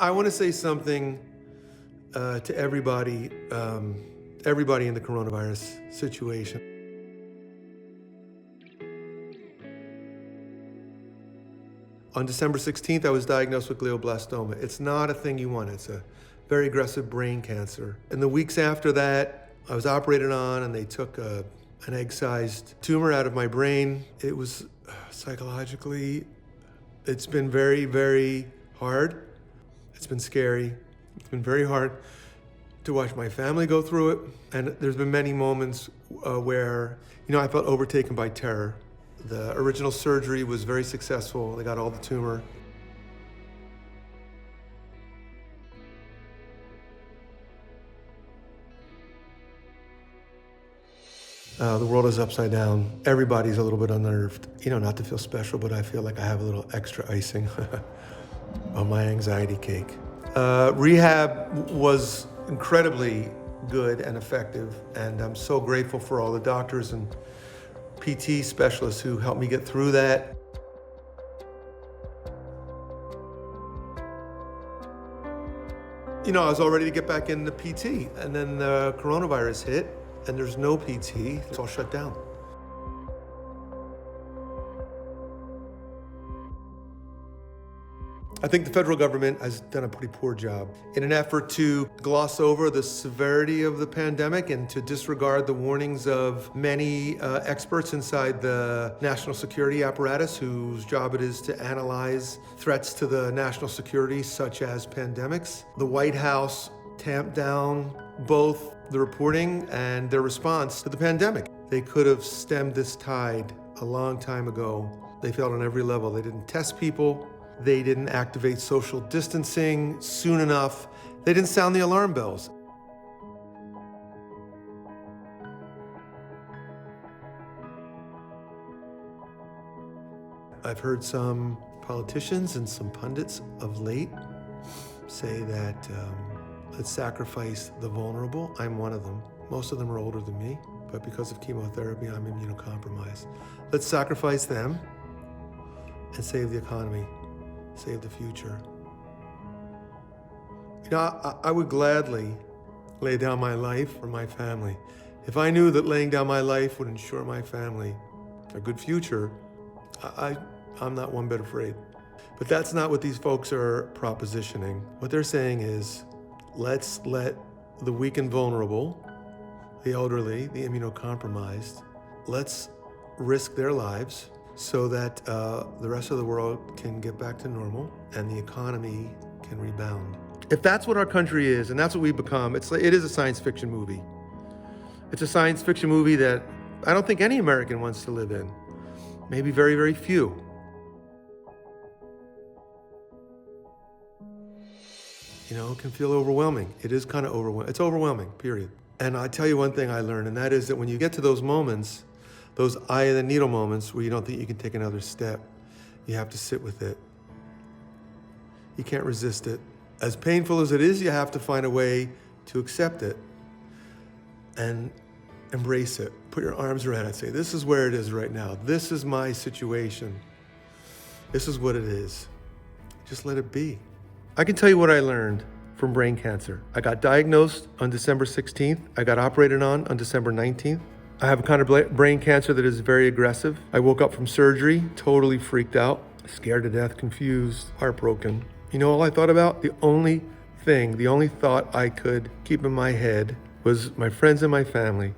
I want to say something to everybody in the coronavirus situation. On December 16th, I was diagnosed with glioblastoma. It's not a thing you want. It's a very aggressive brain cancer. In the weeks after that, I was operated on and they took an egg-sized tumor out of my brain. It was psychologically, it's been very, very hard. It's been scary. It's been very hard to watch my family go through it. And there's been many moments where, I felt overtaken by terror. The original surgery was very successful. They got all the tumor. The world is upside down. Everybody's a little bit unnerved. Not to feel special, but I feel like I have a little extra icing on my anxiety cake. Rehab was incredibly good and effective, and I'm so grateful for all the doctors and PT specialists who helped me get through that. I was all ready to get back into PT, and then the coronavirus hit, and there's no PT. It's all shut down. I think the federal government has done a pretty poor job in an effort to gloss over the severity of the pandemic and to disregard the warnings of many experts inside the national security apparatus whose job it is to analyze threats to the national security, such as pandemics. The White House tamped down both the reporting and their response to the pandemic. They could have stemmed this tide a long time ago. They failed on every level. They didn't test people. They didn't activate social distancing soon enough. They didn't sound the alarm bells. I've heard some politicians and some pundits of late say that let's sacrifice the vulnerable. I'm one of them. Most of them are older than me, but because of chemotherapy, I'm immunocompromised. Let's sacrifice them and save the economy. Save the future. I would gladly lay down my life for my family. If I knew that laying down my life would ensure my family a good future, I'm not one bit afraid. But that's not what these folks are propositioning. What they're saying is, let's let the weak and vulnerable, the elderly, the immunocompromised, let's risk their lives so that the rest of the world can get back to normal and the economy can rebound. If that's what our country is and that's what we've become, it is a science fiction movie. It's a science fiction movie that I don't think any American wants to live in. Maybe very, very few. It can feel overwhelming. It is kind of overwhelming. It's overwhelming, period. And I tell you one thing I learned, and that is that when you get to those moments, those eye of the needle moments where you don't think you can take another step, you have to sit with it. You can't resist it. As painful as it is, you have to find a way to accept it and embrace it. Put your arms around it. Say, this is where it is right now. This is my situation. This is what it is. Just let it be. I can tell you what I learned from brain cancer. I got diagnosed on December 16th. I got operated on December 19th. I have a kind of brain cancer that is very aggressive. I woke up from surgery, totally freaked out, scared to death, confused, heartbroken. All I thought about? The only thought I could keep in my head was my friends and my family.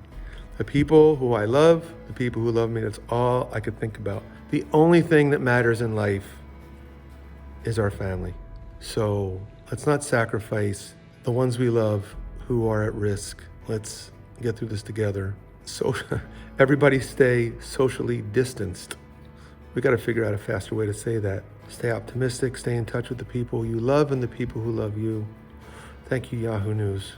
The people who I love, the people who love me, that's all I could think about. The only thing that matters in life is our family. So let's not sacrifice the ones we love who are at risk. Let's get through this together. So everybody stay socially distanced. We got to figure out a faster way to say that. Stay optimistic, stay in touch with the people you love and the people who love you. Thank you, Yahoo News.